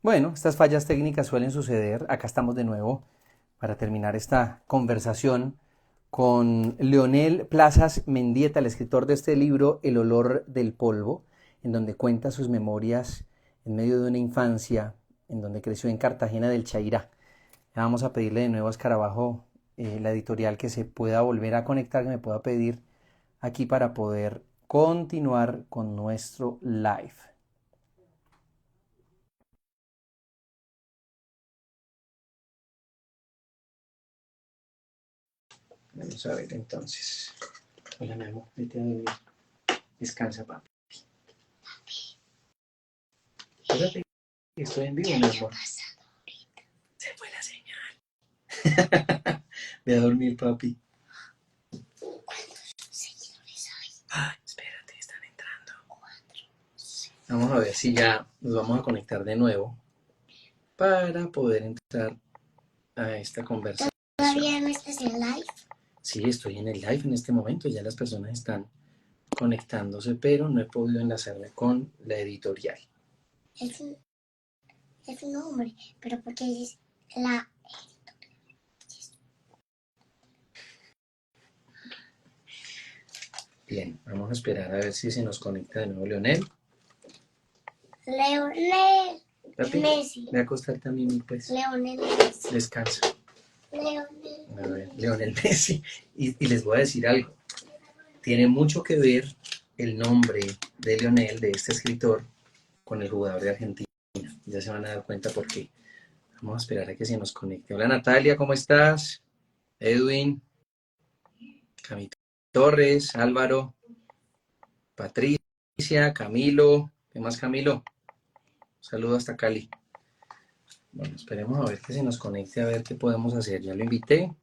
Bueno, estas fallas técnicas suelen suceder. Acá estamos de nuevo para terminar esta conversación con Leonel Plazas Mendieta, el escritor de este libro El olor del polvo, en donde cuenta sus memorias en medio de una infancia en donde creció en Cartagena del Chairá. Ya vamos a pedirle de nuevo a Escarabajo, la editorial, que se pueda volver a conectar, que me pueda pedir aquí para poder continuar con nuestro live. Vamos a ver entonces. Hola, mi amor, vete a dormir. Descansa, papi. Espérate, estoy en vivo, mi amor. Se fue la señal. Ve a dormir, papi. Ay, espérate, están entrando. Vamos a ver si ya nos vamos a conectar de nuevo para poder entrar a esta conversación. ¿Todavía no estás en live? Sí, estoy en el live en este momento. Ya las personas están conectándose, pero no he podido enlazarme con la editorial. Es un hombre, pero porque es la... Bien, vamos a esperar a ver si se nos conecta de nuevo Leonel. Leonel Papi, Messi. voy a acostarte a mí, pues. Leonel Messi. Descansa. Leonel A ver, Leonel Messi. Y les voy a decir algo. Tiene mucho que ver el nombre de Leonel, de este escritor, con el jugador de Argentina. Ya se van a dar cuenta por qué. Vamos a esperar a que se nos conecte. Hola Natalia, ¿cómo estás? Edwin, Camito Torres, Álvaro, Patricia, Camilo. ¿Qué más, Camilo? Saludos hasta Cali. Bueno, esperemos a ver que se nos conecte, a ver qué podemos hacer. Ya lo invité.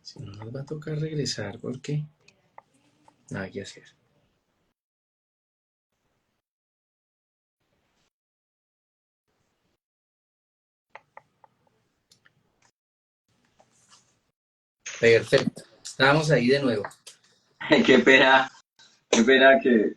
Si no, nos va a tocar regresar porque nada que hacer. Perfecto. Estamos ahí de nuevo. Qué pena que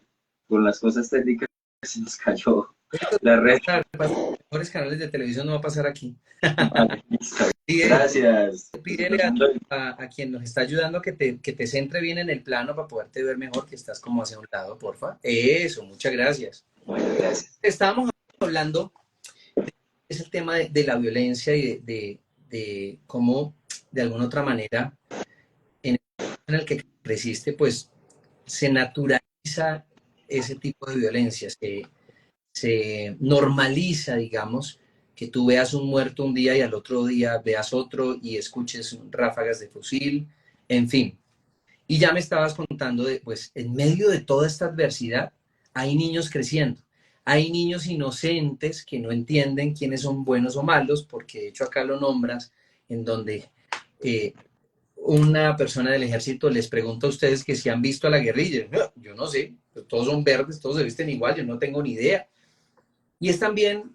con las cosas técnicas se nos cayó Esto la red. pasa en los mejores canales de televisión, no va a pasar aquí. Vale, listo. Pide, Gracias. pídele a quien nos está ayudando que te centre bien en el plano para poderte ver mejor, que estás como hacia un lado, porfa. Eso, muchas gracias. Bueno, gracias. Estábamos hablando, es el tema de la violencia y de cómo, de alguna otra manera, en el que creciste, pues se naturaliza ese tipo de violencia, se normaliza, digamos, que tú veas un muerto un día y al otro día veas otro y escuches ráfagas de fusil, en fin. Y ya me estabas contando de, pues, en medio de toda esta adversidad, hay niños creciendo. Hay niños inocentes que no entienden quiénes son buenos o malos, porque de hecho acá lo nombras, en donde eh, una persona del ejército les pregunta a ustedes que si han visto a la guerrilla. Yo no sé, todos son verdes, todos se visten igual, yo no tengo ni idea. Y es también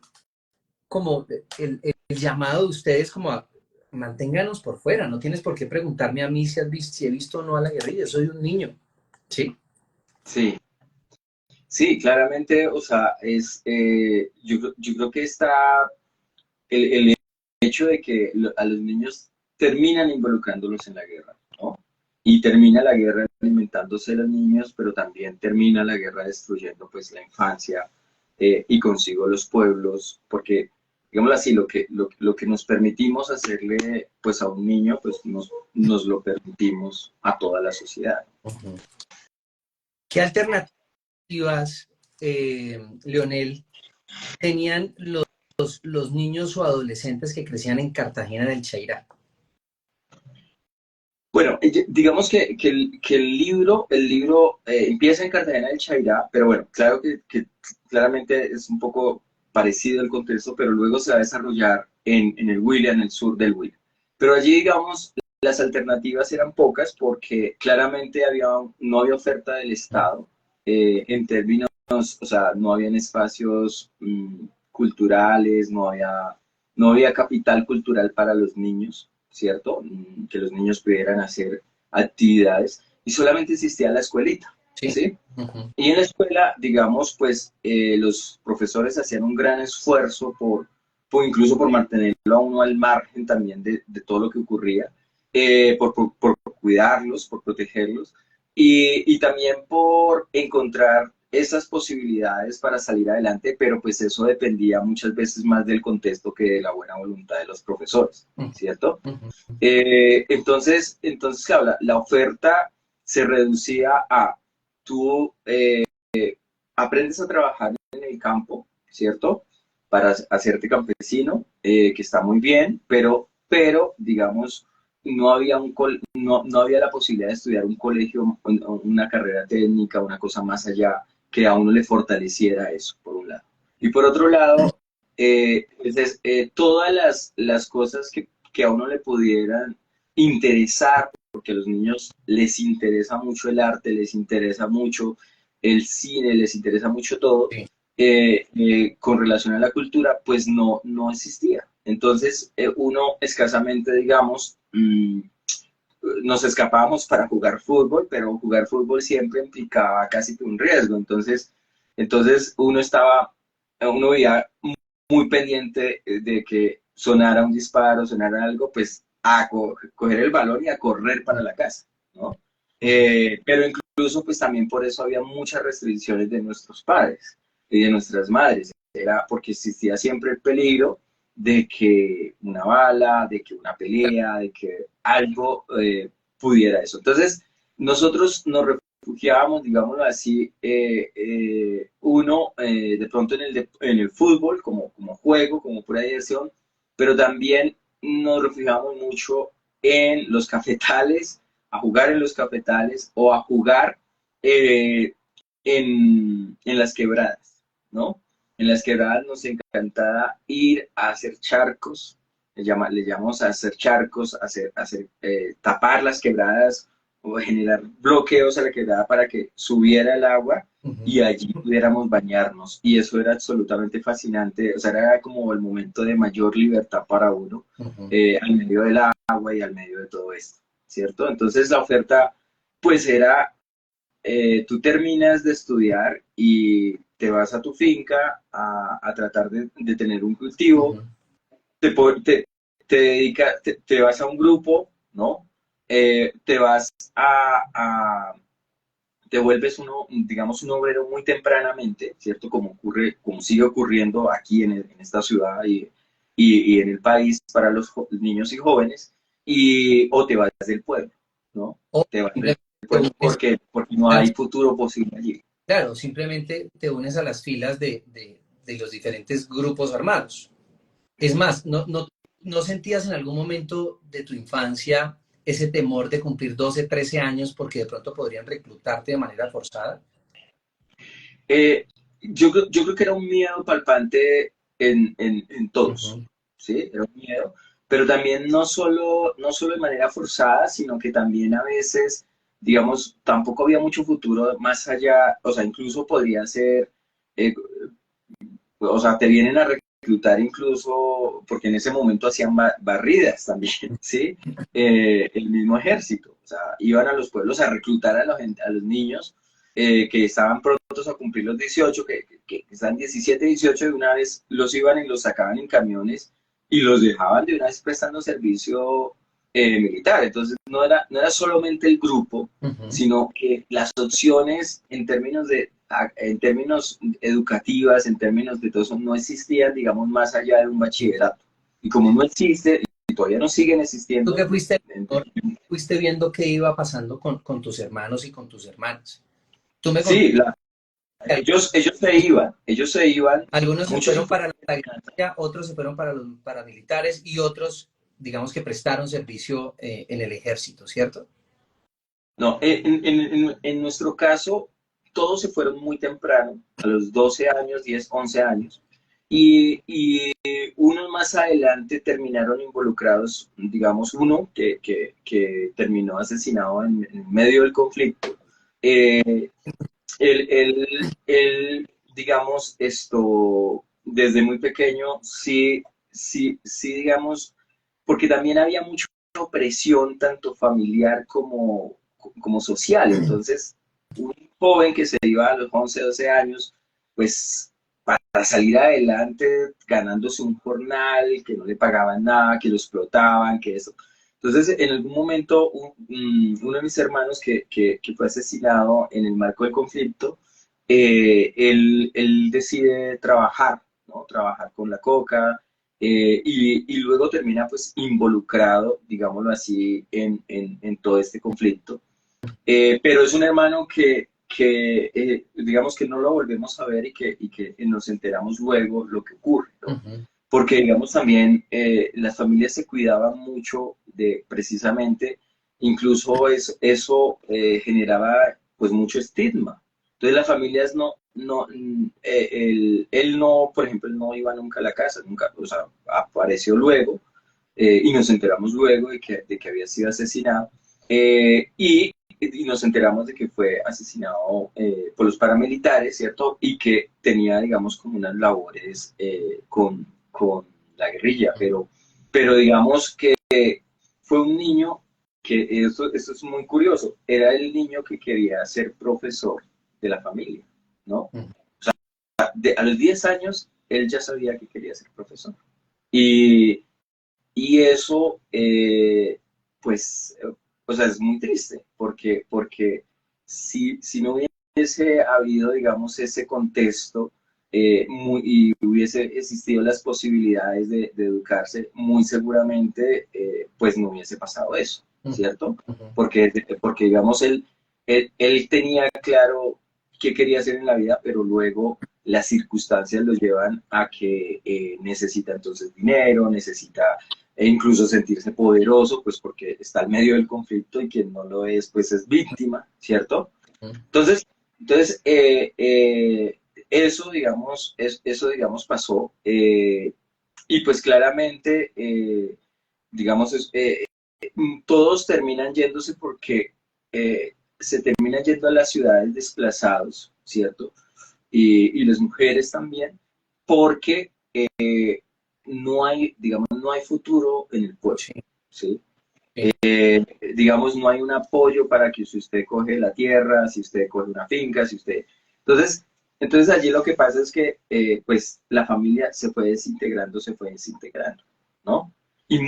como el llamado de ustedes como a manténganos por fuera, no tienes por qué preguntarme a mí si he visto o no a la guerrilla, soy un niño, ¿sí? Sí, sí, claramente, o sea, yo creo que está el hecho de que a los niños terminan involucrándolos en la guerra, ¿no? Y termina la guerra alimentándose de los niños, pero también termina la guerra destruyendo pues la infancia y consigo los pueblos, porque digámoslo así, lo que nos permitimos hacerle pues a un niño, pues nos lo permitimos a toda la sociedad. Uh-huh. ¿Qué alternativas, Leonel, tenían los niños o adolescentes que crecían en Cartagena del Chairá? Bueno, digamos que el libro empieza en Cartagena del Chairá, pero bueno, claro que claramente es un poco parecido el contexto, pero luego se va a desarrollar en el Huila, en el sur del Huila. Pero allí, digamos, las alternativas eran pocas porque claramente no había oferta del Estado en términos, o sea, no habían espacios culturales, no había capital cultural para los niños, ¿cierto? Que los niños pudieran hacer actividades. y solamente existía la escuelita, Sí. ¿sí? Ujú. Y en la escuela, digamos, pues los profesores hacían un gran esfuerzo incluso por mantenerlo a uno al margen también de todo lo que ocurría, por cuidarlos, por protegerlos, y también por encontrar esas posibilidades para salir adelante, pero pues eso dependía muchas veces más del contexto que de la buena voluntad de los profesores, Ujú. ¿cierto? Ujú. Entonces claro, la oferta se reducía a tú aprendes a trabajar en el campo, ¿cierto? Para hacerte campesino, que está muy bien, pero digamos, no había la posibilidad de estudiar un colegio, una carrera técnica, una cosa más allá, que a uno le fortaleciera eso, por un lado. Y por otro lado, entonces, todas las cosas que a uno le pudieran interesar, porque a los niños les interesa mucho el arte, les interesa mucho el cine, les interesa mucho todo, Sí. con relación a la cultura, pues no existía. Entonces, uno escasamente, digamos, nos escapábamos para jugar fútbol, pero jugar fútbol siempre implicaba casi que un riesgo. Entonces uno veía muy pendiente de que sonara un disparo, sonara algo, pues a coger el balón y a correr para la casa, ¿no? Pero incluso pues también por eso había muchas restricciones de nuestros padres y de nuestras madres. Era porque existía siempre el peligro de que una bala, de que una pelea, de que algo pudiera eso. Entonces, nosotros nos refugiábamos, digámoslo así, de pronto en el fútbol como juego, como pura diversión, pero también nos refugiábamos mucho en los cafetales, a jugar en los cafetales o a jugar eh, en las quebradas, ¿no? En las quebradas nos encantaba ir a hacer charcos, le llamamos a hacer charcos, tapar las quebradas o generar bloqueos a la quebrada para que subiera el agua Ujú. y allí pudiéramos bañarnos. Y eso era absolutamente fascinante, o sea, era como el momento de mayor libertad para uno, Ujú. al medio del agua y al medio de todo esto, ¿cierto? Entonces la oferta, pues era tú terminas de estudiar y te vas a tu finca a tratar de tener un cultivo, Ujú. te, te vas a un grupo, ¿no? Te vas te vuelves digamos, un obrero muy tempranamente, ¿cierto? Como sigue ocurriendo aquí en esta ciudad y en el país para los niños y jóvenes, o te vas del pueblo, ¿no? O Te vas del simplemente te pueblo unes, porque no claro, hay futuro posible allí. claro, simplemente te unes a las filas de los diferentes grupos armados. Es más, ¿no sentías en algún momento de tu infancia ese temor de cumplir 12, 13 años porque de pronto podrían reclutarte de manera forzada? Eh, yo creo que era un miedo palpante en todos, Ujú. ¿sí? Era un miedo, pero también no solo de manera forzada, sino que también a veces, digamos, tampoco había mucho futuro más allá, o sea, incluso podría ser, eh, o sea, te vienen a reclutar incluso, porque en ese momento hacían barridas también, ¿sí? El mismo ejército, o sea, iban a los pueblos a reclutar a los niños que estaban prontos a cumplir los 18, que están 17, 18, de una vez los iban y los sacaban en camiones y los dejaban de una vez prestando servicio militar. Entonces, no era solamente el grupo, Ujú. sino que las opciones en términos educativas, en términos de todo eso, no existían, digamos, más allá de un bachillerato. Y como no existe, y todavía no siguen Tú que existiendo, fuiste, fuiste viendo qué iba pasando con tus hermanos y con tus hermanas. Tú me contaste sí, que ellos se iban, algunos se muchos se fueron para fueron. la guerrilla, otros se fueron para los paramilitares y otros, digamos que prestaron servicio en el ejército, ¿cierto? No, en nuestro caso, todos se fueron muy temprano, a los 12 años, 10, 11 años, y unos más adelante terminaron involucrados, digamos, uno que terminó asesinado en medio del conflicto. Eh, digamos, desde muy pequeño, sí, sí, sí, digamos, porque también había mucha presión, tanto familiar como social. Entonces, un joven que se iba a los 11, 12 años, pues para salir adelante ganándose un jornal, que no le pagaban nada, que lo explotaban, que eso. Entonces, en algún momento, uno de mis hermanos que fue asesinado en el marco del conflicto, él decide trabajar, ¿no? Trabajar con la coca, y luego termina pues involucrado, digámoslo así, en todo este conflicto. Pero es un hermano que digamos que no lo volvemos a ver y que nos enteramos luego lo que ocurre, ¿no? Porque, digamos, también las familias se cuidaban mucho de precisamente, incluso eso generaba pues mucho estigma. Entonces las familias él no, por ejemplo, él no iba nunca a la casa, nunca, o sea, apareció luego, y nos enteramos luego de que había sido asesinado. Y nos enteramos de que fue asesinado por los paramilitares, ¿cierto? Y que tenía, digamos, como unas labores con la guerrilla, pero digamos que fue un niño que, eso es muy curioso, era el niño que quería ser profesor de la familia, ¿no? A los 10 años, él ya sabía que quería ser profesor. Y, y eso, pues, o sea, es muy triste, porque si no hubiese habido, digamos, ese contexto, y hubiese existido las posibilidades de educarse, muy seguramente, pues no hubiese pasado eso, ¿cierto? Porque digamos, él tenía claro qué quería hacer en la vida, pero luego las circunstancias lo llevan a que necesita entonces dinero, necesita incluso sentirse poderoso, pues porque está en medio del conflicto y quien no lo es, pues es víctima, ¿cierto? Entonces eso, digamos, pasó, y pues claramente, digamos, todos terminan yéndose porque se terminan yendo a las ciudades desplazados, ¿cierto? Y las mujeres también, porque no hay, digamos, no hay futuro en el pueblo, ¿sí? Digamos, no hay un apoyo para que si usted coge la tierra, si usted coge una finca, si usted... Entonces allí lo que pasa es que, pues, la familia se fue desintegrando, ¿no? Y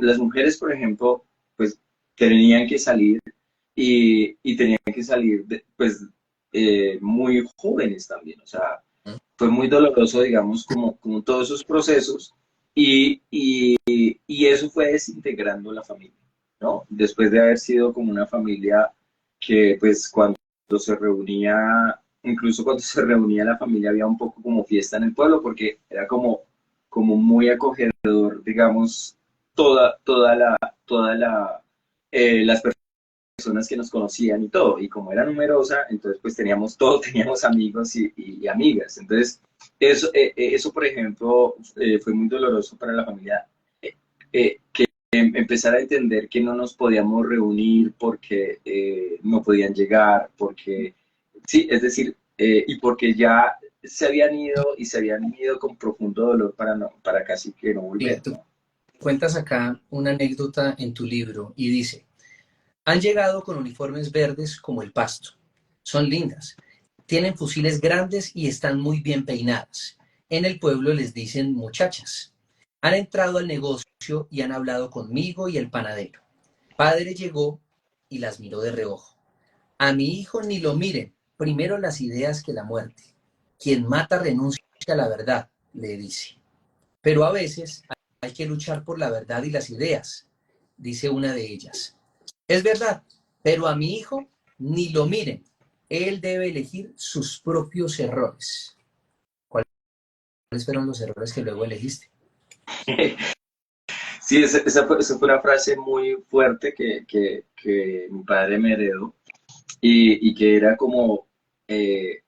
las mujeres, por ejemplo, pues, tenían que salir y tenían que salir, pues, muy jóvenes también, o sea, fue muy doloroso, digamos, como todos esos procesos, y eso fue desintegrando la familia, ¿no? Después de haber sido como una familia que, pues, cuando se reunía, incluso cuando se reunía la familia, había un poco como fiesta en el pueblo, porque era como muy acogedor, digamos, las personas que nos conocían y todo, y como era numerosa, entonces pues teníamos todo, teníamos amigos y amigas. Entonces eso, por ejemplo, fue muy doloroso para la familia, que empezar a entender que no nos podíamos reunir porque no podían llegar, porque, sí, es decir, y porque ya se habían ido con profundo dolor para casi que no volver, Tú ¿no? cuentas acá una anécdota en tu libro y dice, han llegado con uniformes verdes como el pasto. Son lindas. Tienen fusiles grandes y están muy bien peinadas. En el pueblo les dicen muchachas. Han entrado al negocio y han hablado conmigo y el panadero. Padre llegó y las miró de reojo. A mi hijo ni lo miren. Primero las ideas que la muerte. Quien mata renuncia a la verdad, le dice. Pero a veces hay que luchar por la verdad y las ideas, dice una de ellas. Es verdad, pero a mi hijo ni lo miren. Él debe elegir sus propios errores. ¿Cuáles fueron los errores que luego elegiste? Sí, esa fue una frase muy fuerte que mi padre me heredó, y que era como,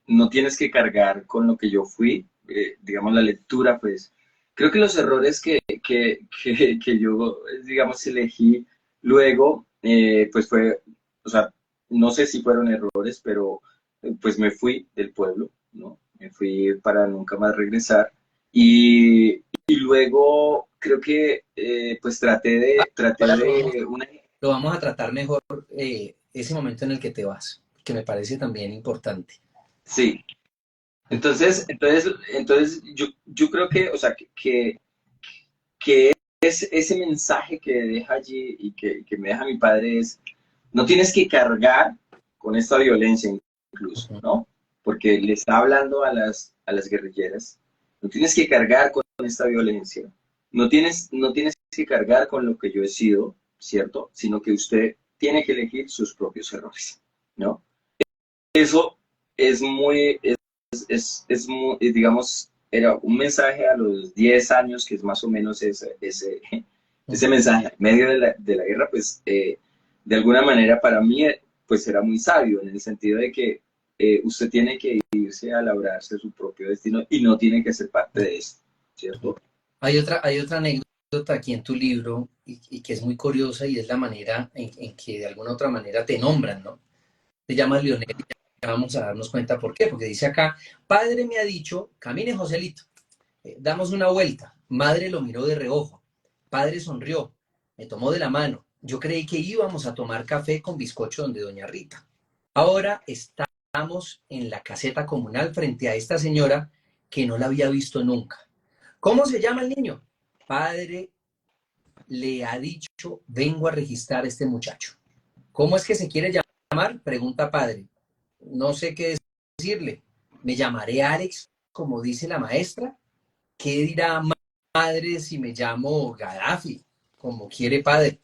no tienes que cargar con lo que yo fui, digamos, la lectura, pues, creo que los errores que yo, digamos, elegí luego, pues fue, o sea, no sé si fueron errores, pero pues me fui del pueblo, ¿no? Me fui para nunca más regresar, y luego creo que, pues traté de una... Lo vamos a tratar mejor ese momento en el que te vas, que me parece también importante. Sí. Entonces yo creo que, o sea, que es ese mensaje que deja allí y que me deja mi padre es, no tienes que cargar con esta violencia incluso, Ujú. ¿no? Porque le está hablando a las guerrilleras, no tienes que cargar con esta violencia, no tienes que cargar con lo que yo he sido, ¿cierto? Sino que usted tiene que elegir sus propios errores, ¿no? Eso es muy, es muy, digamos, era un mensaje a los 10 años, que es más o menos ese mensaje. En medio de la guerra, pues, de alguna manera para mí, pues era muy sabio, en el sentido de que usted tiene que irse a labrarse su propio destino y no tiene que ser parte de esto, ¿cierto? Hay otra anécdota aquí en tu libro y que es muy curiosa y es la manera en que de alguna otra manera te nombran, ¿no? Te llamas Leonel y ya vamos a darnos cuenta por qué, porque dice acá, padre me ha dicho, camine Joselito, damos una vuelta. Madre lo miró de reojo. Padre sonrió, me tomó de la mano. Yo creí que íbamos a tomar café con bizcocho donde doña Rita. Ahora estamos en la caseta comunal frente a esta señora que no la había visto nunca. ¿Cómo se llama el niño? Padre le ha dicho, vengo a registrar a este muchacho. ¿Cómo es que se quiere llamar? Pregunta padre. No sé qué decirle. ¿Me llamaré Alex, como dice la maestra? ¿Qué dirá madre si me llamo Gaddafi, como quiere padre?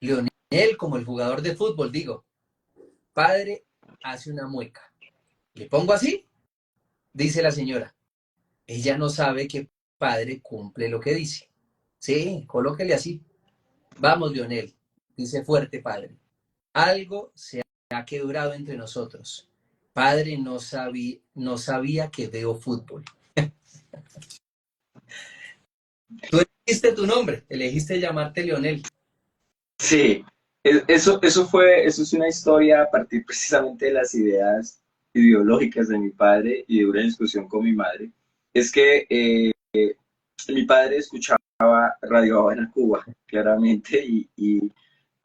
Leonel, como el jugador de fútbol, digo. Padre hace una mueca. ¿Le pongo así? Dice la señora. Ella no sabe que padre cumple lo que dice. Sí, colóquele así. Vamos, Leonel, dice fuerte padre. Algo se ha quebrado entre nosotros. Padre no sabía que veo fútbol. Tú elegiste tu nombre, elegiste llamarte Leonel. Sí, eso es una historia a partir precisamente de las ideas ideológicas de mi padre y de una discusión con mi madre. Es que mi padre escuchaba Radio Habana Cuba, claramente, y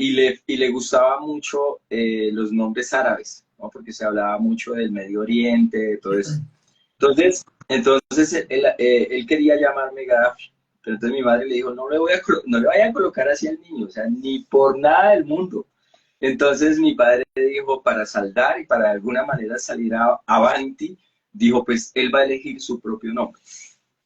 le gustaba mucho los nombres árabes, ¿no? Porque se hablaba mucho del Medio Oriente, de todo eso. Entonces él quería llamarme Gaddafi, pero entonces mi madre le dijo, no le vayan a colocar así al niño, o sea, ni por nada del mundo. Entonces mi padre dijo, para saldar y para de alguna manera salir avanti, dijo, pues él va a elegir su propio nombre,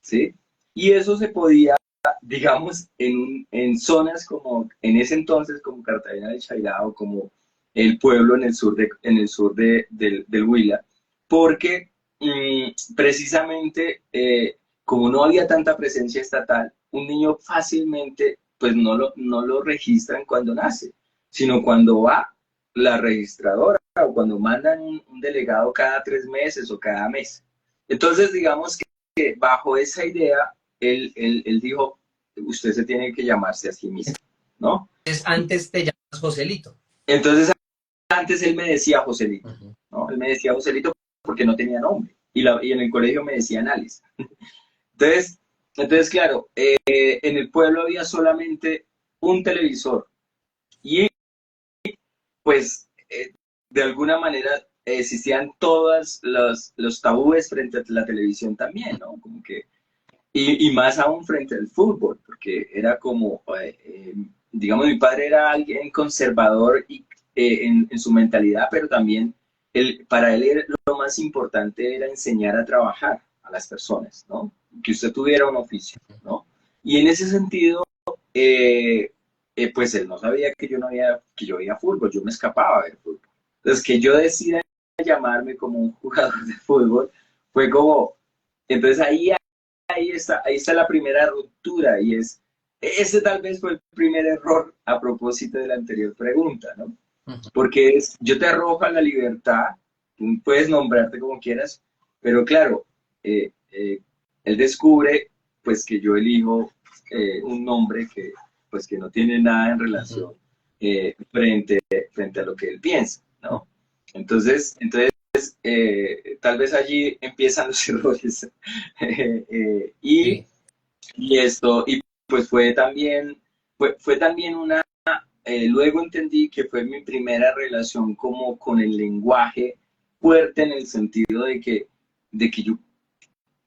¿sí? Y eso se podía, digamos, en zonas como, en ese entonces, como Cartagena de Chairá o como el pueblo en el sur del Huila, porque precisamente como no había tanta presencia estatal, un niño fácilmente pues no lo registran cuando nace, sino cuando va la registradora o cuando mandan un delegado cada 3 meses o cada mes. Entonces, digamos que bajo esa idea, él dijo, usted se tiene que llamarse a sí mismo, ¿no? Entonces, antes te llamas Joselito. Entonces, antes él me decía Joselito, Uh-huh. ¿no? Él me decía Joselito porque no tenía nombre. Y en el colegio me decían Alice. Entonces, claro, en el pueblo había solamente un televisor y pues de alguna manera existían todos los tabúes frente a la televisión también, ¿no? Como que, y más aún frente al fútbol, porque era como, digamos, mi padre era alguien conservador en su mentalidad, pero también para él lo más importante era enseñar a trabajar a las personas, ¿no? Que usted tuviera un oficio, ¿no? Y en ese sentido, pues él no sabía que que yo veía fútbol, yo me escapaba a ver fútbol. Entonces, que yo decida llamarme como un jugador de fútbol, fue como, entonces ahí está la primera ruptura y ese tal vez fue el primer error a propósito de la anterior pregunta, ¿no? Uh-huh. Porque yo te arrojo a la libertad, tú puedes nombrarte como quieras, pero claro, él descubre pues que yo elijo un nombre que pues que no tiene nada en Uh-huh. relación frente a lo que él piensa, ¿no? Entonces tal vez allí empiezan los errores. Eh, eh, y, Sí. y pues fue también luego entendí que fue mi primera relación como con el lenguaje fuerte en el sentido de que yo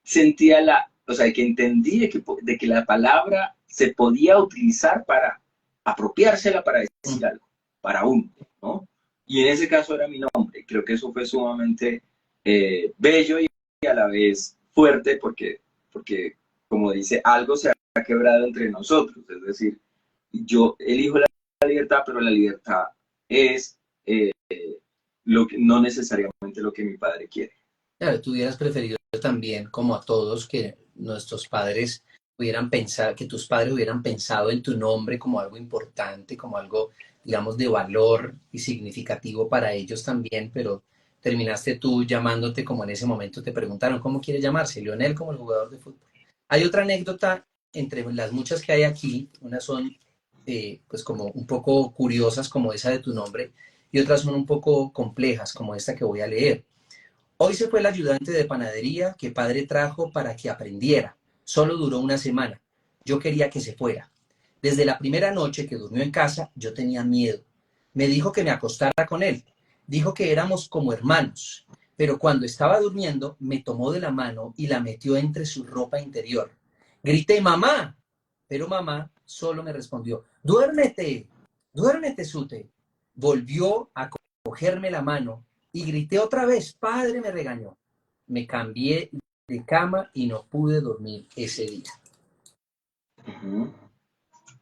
sentía o sea, que entendí de que la palabra se podía utilizar para apropiársela para decir algo, para uno, ¿no? Y en ese caso era mi nombre. Creo que eso fue sumamente bello y a la vez fuerte porque, como dice, algo se ha quebrado entre nosotros. Es decir, yo elijo la libertad, pero la libertad es no necesariamente lo que mi padre quiere. Claro, tú hubieras preferido también, como a todos, que nuestros padres hubieran pensado, que tus padres hubieran pensado en tu nombre como algo importante, como algo, digamos, de valor y significativo para ellos también, pero terminaste tú llamándote como en ese momento te preguntaron, ¿cómo quiere llamarse? Lionel como el jugador de fútbol. Hay otra anécdota entre las muchas que hay aquí, unas son pues como un poco curiosas como esa de tu nombre y otras son un poco complejas como esta que voy a leer. Hoy se fue el ayudante de panadería que padre trajo para que aprendiera. Solo duró una semana. Yo quería que se fuera. Desde la primera noche que durmió en casa, yo tenía miedo. Me dijo que me acostara con él. Dijo que éramos como hermanos. Pero cuando estaba durmiendo, me tomó de la mano y la metió entre su ropa interior. Grité, mamá. Pero mamá solo me respondió, duérmete, duérmete, Sute. Volvió a cogerme la mano y grité otra vez, padre me regañó. Me cambié de cama y no pude dormir ese día. Ujú.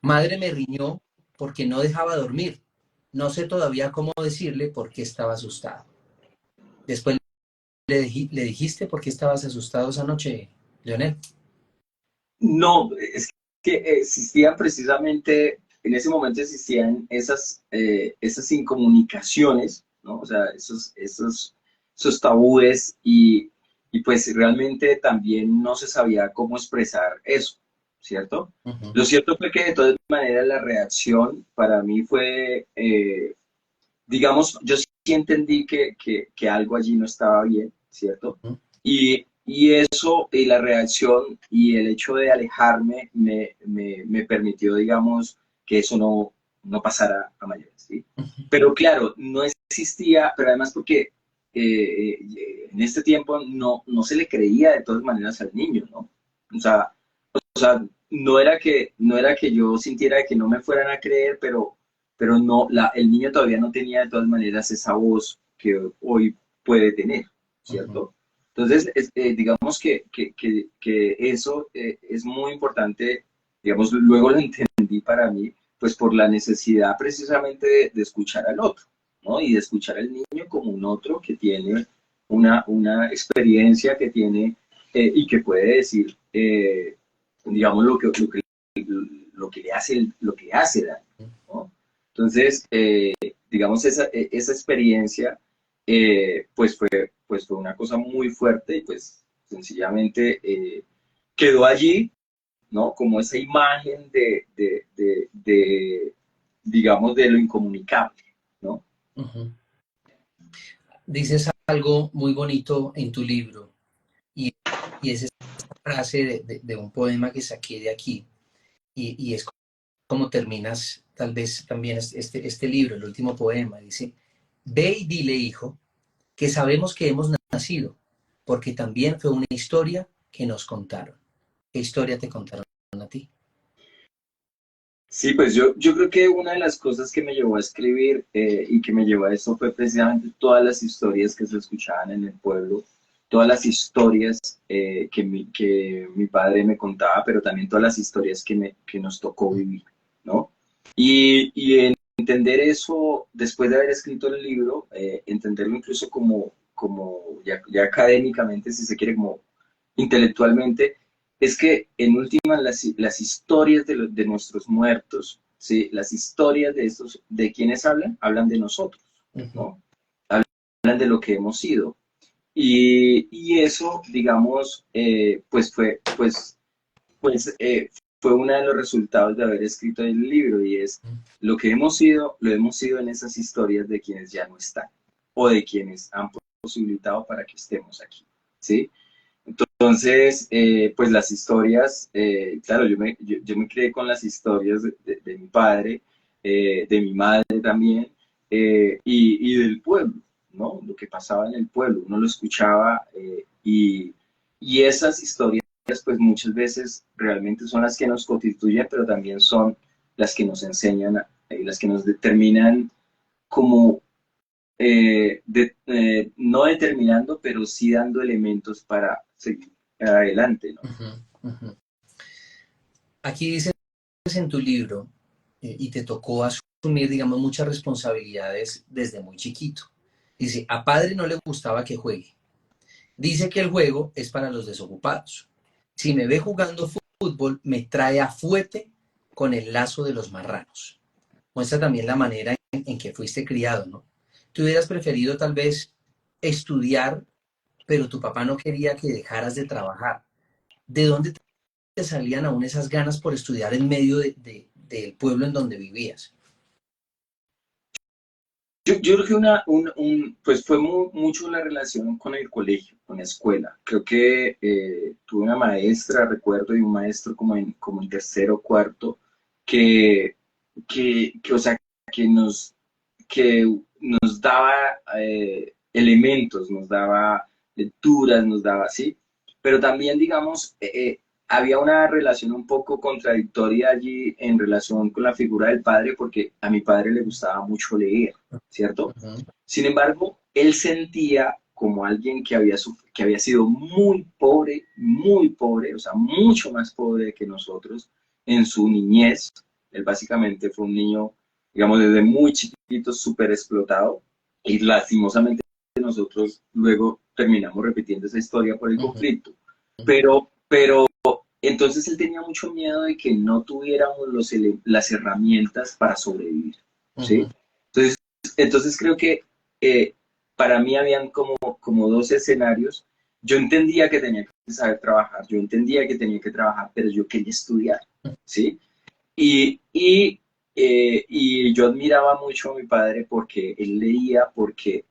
Madre me riñó porque no dejaba dormir. No sé todavía cómo decirle por qué estaba asustado. Después le dijiste por qué estabas asustado esa noche, Leonel. No, es que existían precisamente, en ese momento existían esas incomunicaciones, ¿no? O sea, esos tabúes y pues realmente también no se sabía cómo expresar eso, ¿cierto? Uh-huh. Lo cierto fue que de todas maneras la reacción para mí fue, digamos, yo sí entendí que algo allí no estaba bien, ¿cierto? Uh-huh. Y eso, y la reacción y el hecho de alejarme me permitió, digamos, que eso no pasara a mayores, ¿sí? Uh-huh. Pero claro, no existía, pero además porque en este tiempo no se le creía de todas maneras al niño, ¿no? O sea, no era que yo sintiera que no me fueran a creer, pero no, el niño todavía no tenía de todas maneras esa voz que hoy puede tener, Uh-huh. ¿cierto? Entonces, digamos que eso es muy importante, digamos, luego lo entendí para mí, pues por la necesidad precisamente de escuchar al otro, ¿no? Y de escuchar al niño como un otro que tiene una experiencia que tiene y que puede decir, digamos, lo que le hace daño, ¿no? Entonces, digamos, esa experiencia, pues fue una cosa muy fuerte y pues sencillamente quedó allí, ¿no? Como esa imagen digamos, de lo incomunicable, ¿no? Uh-huh. Dices algo muy bonito en tu libro y, y es esta frase de un poema que saqué de aquí y es como terminas tal vez también este libro, el último poema. Dice, ve y dile, hijo, que sabemos que hemos nacido, porque también fue una historia que nos contaron. ¿Qué historia te contaron a ti? Sí, pues yo creo que una de las cosas que me llevó a escribir y que me llevó a esto fue precisamente todas las historias que se escuchaban en el pueblo, todas las historias que mi padre me contaba, pero también todas las historias que nos tocó vivir, ¿no? Y entender eso, después de haber escrito el libro, entenderlo incluso como ya académicamente, si se quiere, como intelectualmente, es que en últimas las historias de nuestros muertos, ¿sí? Las historias de estos, ¿de quiénes hablan de nosotros, Uh-huh. ¿no? Hablan de lo que hemos sido. Y eso, digamos, fue uno de los resultados de haber escrito el libro y es lo que hemos sido, lo hemos sido en esas historias de quienes ya no están o de quienes han posibilitado para que estemos aquí, ¿sí? Entonces, pues las historias, claro, yo me crié con las historias de mi padre, de mi madre también, y del pueblo, ¿no? Lo que pasaba en el pueblo, uno lo escuchaba y esas historias, pues muchas veces realmente son las que nos constituyen, pero también son las que nos enseñan, las que nos determinan como, no determinando, pero sí dando elementos para seguir adelante, ¿no? Ujú, ujú. Aquí dices en tu libro, y te tocó asumir, digamos, muchas responsabilidades desde muy chiquito. Dice, a padre no le gustaba que juegue. Dice que el juego es para los desocupados. Si me ve jugando fútbol, me trae a fuete con el lazo de los marranos. Muestra también la manera en que fuiste criado, ¿no? Tú hubieras preferido tal vez estudiar, pero tu papá no quería que dejaras de trabajar. ¿De dónde te salían aún esas ganas por estudiar en medio del pueblo en donde vivías? Yo creo que pues fue mucho la relación con el colegio, con la escuela. Creo que tuve una maestra, recuerdo, y un maestro como en tercero o cuarto, que, o sea, que que nos daba elementos, nos daba lecturas, nos daba así, pero también, digamos, había una relación un poco contradictoria allí en relación con la figura del padre, porque a mi padre le gustaba mucho leer, ¿cierto? Ujú, Sin embargo, él sentía como alguien que había sido muy pobre, o sea, mucho más pobre que nosotros en su niñez. Él básicamente fue un niño, digamos, desde muy chiquito, súper explotado, y lastimosamente nosotros luego terminamos repitiendo esa historia por el ujú, conflicto. Pero entonces él tenía mucho miedo de que no tuviéramos las herramientas para sobrevivir, ¿sí? ujú, Entonces, entonces creo que eh, para mí habían como dos escenarios. Yo entendía que tenía que saber trabajar, yo entendía que tenía que trabajar, pero yo quería estudiar, ¿sí? Y yo admiraba mucho a mi padre porque él leía, porque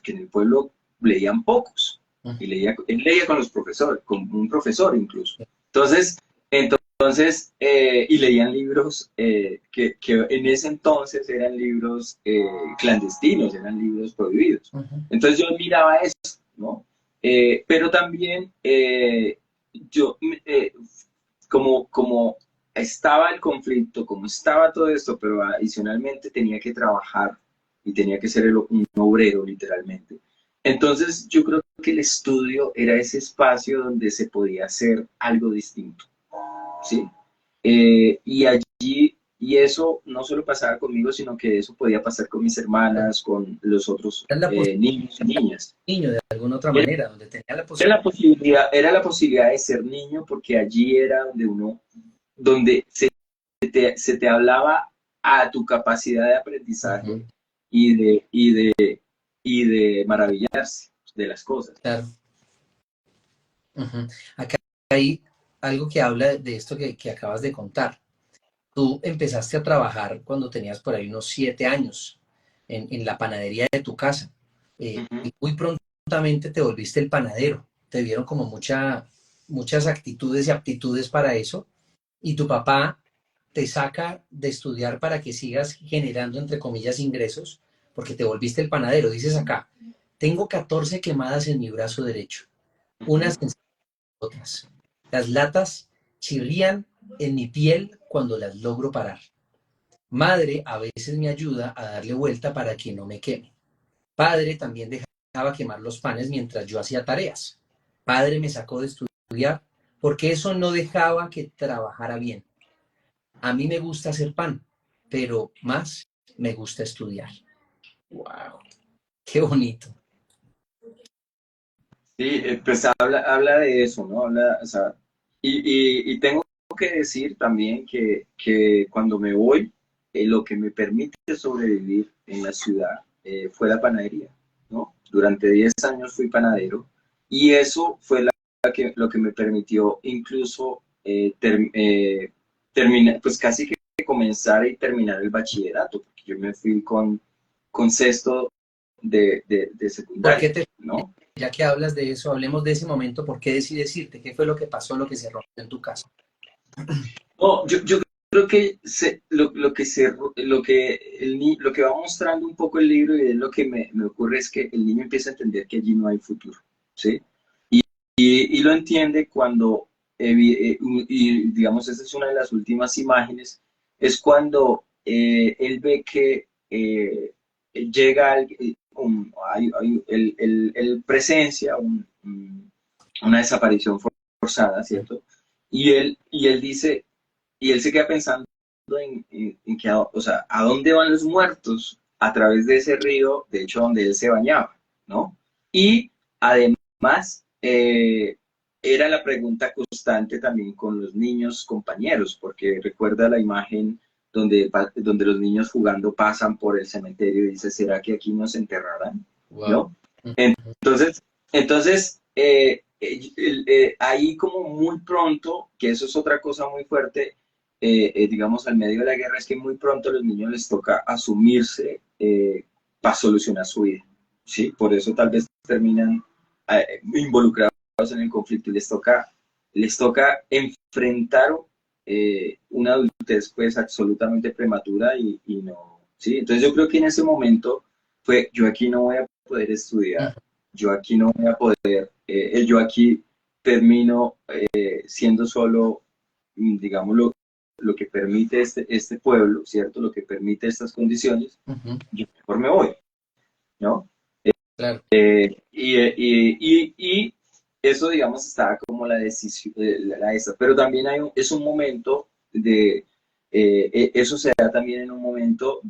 en el pueblo leían pocos, ujú. y él leía con los profesores, con un profesor incluso. Entonces, y leían libros que en ese entonces eran libros clandestinos, eran libros prohibidos. Ujú, Entonces yo admiraba eso, ¿no? Pero también yo, como estaba el conflicto, como estaba todo esto, pero adicionalmente tenía que trabajar y tenía que ser un obrero literalmente. Entonces yo creo que el estudio era ese espacio donde se podía hacer algo distinto, ¿sí? Y allí, y eso no solo pasaba conmigo, sino que eso podía pasar con mis claro. hermanas, con los otros Era la posibilidad niños y niñas. de niño de alguna otra manera, donde tenía la Era la posibilidad de ser niño, porque allí era donde se te hablaba a tu capacidad de aprendizaje posibilidad. y de maravillarse de las cosas. Claro. Ujú. Acá hay algo que habla de esto que acabas de contar. Tú empezaste a trabajar cuando tenías por ahí unos 7 años en la panadería de tu casa. Ujú. Y muy prontamente te volviste el panadero. Te vieron como muchas actitudes y aptitudes para eso. Y tu papá te saca de estudiar para que sigas generando, entre comillas, ingresos, porque te volviste el panadero. Dices acá, tengo 14 quemadas en mi brazo derecho, Ujú. unas en otras. Las latas chirrían en mi piel cuando las logro parar. Madre a veces me ayuda a darle vuelta para que no me queme. Padre también dejaba quemar los panes mientras yo hacía tareas. Padre me sacó de estudiar porque eso no dejaba que trabajara bien. A mí me gusta hacer pan, pero más me gusta estudiar. ¡Wow! ¡Qué bonito! Sí, pues habla de eso, ¿no? O sea, y tengo que decir también que cuando me voy, lo que me permite sobrevivir en la ciudad fue la panadería, ¿no? Durante 10 años fui panadero, y eso fue lo que me permitió incluso terminar, pues casi que comenzar y terminar el bachillerato, porque yo me fui con sexto de ¿Por qué secundaria, te, ¿no? ya que hablas de eso, hablemos de ese momento, ¿por qué decides irte? ¿Qué fue lo que pasó, lo que se rompió en tu casa? No, yo creo que lo que va mostrando un poco el libro y es lo que me ocurre es que el niño empieza a entender que allí no hay futuro, ¿sí? Y lo entiende cuando, y digamos, esa es una de las últimas imágenes, es cuando él ve que llega él presencia una desaparición forzada, ¿cierto? Y él dice, y él se queda pensando en que, o sea, ¿a dónde van los muertos? A través de ese río, de hecho, donde él se bañaba, ¿no? Y además, era la pregunta constante también con los niños compañeros, porque recuerda la imagen donde los niños jugando pasan por el cementerio y dice, ¿será que aquí nos enterrarán? Wow. ¿No? Entonces, ahí como muy pronto, que eso es otra cosa muy fuerte, digamos, al medio de la guerra, es que muy pronto a los niños les toca asumirse para solucionar su vida, ¿sí? Por eso tal vez terminan involucrados en el conflicto y les toca enfrentar una adultez pues absolutamente prematura y no, ¿sí? Entonces yo creo que en ese momento fue, yo aquí no voy a poder estudiar, yo aquí no voy a poder, yo aquí termino siendo solo, digamos, lo que permite este pueblo, ¿cierto? Lo que permite estas condiciones, yo mejor me voy, ¿no? Claro. Y eso, digamos, está como la decisión, pero también es un momento eso se da también en un momento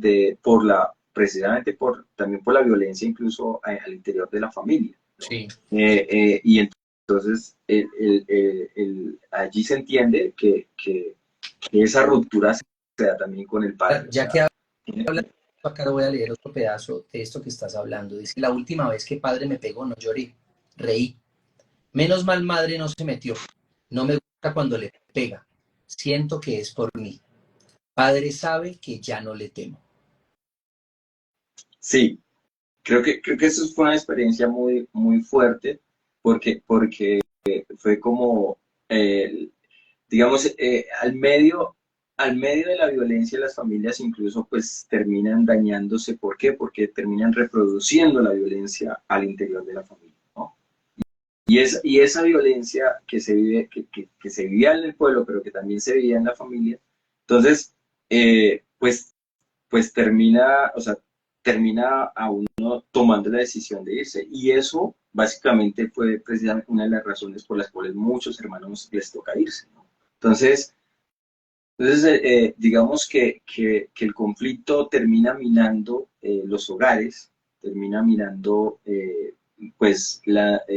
precisamente también por la violencia incluso al interior de la familia, ¿no? Sí. Y entonces allí se entiende que esa ruptura se da también con el padre, o Ya sea, que hablas, acá voy a leer otro pedazo de esto que estás hablando. Dice, la última vez que padre me pegó, no lloré, reí. Menos mal madre no se metió. No me gusta cuando le pega. Siento que es por mí. Padre sabe que ya no le temo. sí. Creo que eso fue una experiencia muy, muy fuerte porque fue como, digamos, al medio de la violencia las familias incluso pues terminan dañándose. ¿Por qué? Porque terminan reproduciendo la violencia al interior de la familia, ¿no? Y esa violencia que se vive, que se vivía en el pueblo, pero que también se vivía en la familia, entonces, pues termina, o sea, termina a uno tomando la decisión de irse. Y eso básicamente fue precisamente una de las razones por las cuales muchos hermanos les toca irse, ¿no? Entonces, digamos que el conflicto termina minando los hogares, termina minando pues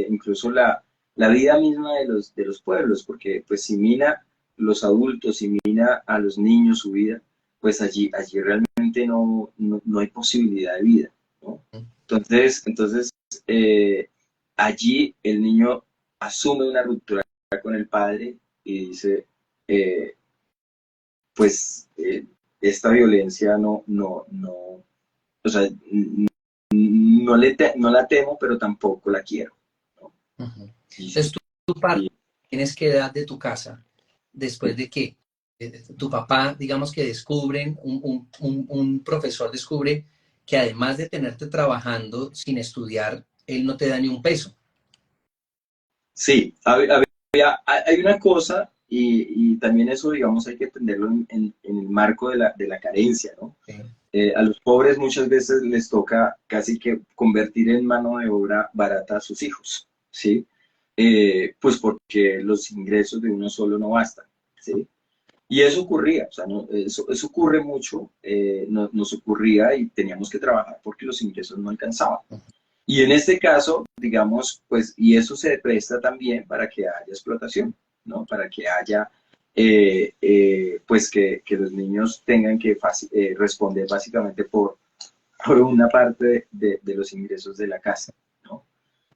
incluso la vida misma de los pueblos, porque pues si mina los adultos, si mina a los niños su vida, pues allí realmente no hay posibilidad de vida, ¿no? Entonces eh, allí el niño asume una ruptura con el padre y dice, eh, pues esta violencia o sea, no la temo, pero tampoco la quiero, ¿no? Entonces, tu parte, Y ¿tienes qué edad de tu casa? Después de que tu papá, digamos que descubren, un profesor descubre que además de tenerte trabajando sin estudiar, él no te da ni un peso. sí, hay una cosa, y también eso, digamos, hay que entenderlo en el marco de la carencia, ¿no? Sí. A los pobres muchas veces les toca casi que convertir en mano de obra barata a sus hijos, ¿sí? Pues porque los ingresos de uno solo no bastan, ¿sí? Y eso ocurría, o sea, eso ocurre mucho, nos ocurría y teníamos que trabajar porque los ingresos no alcanzaban. Y en este caso, digamos, pues, y eso se presta también para que haya explotación, ¿no? Para que haya, pues, que los niños tengan que responder básicamente por una parte de los ingresos de la casa, ¿no?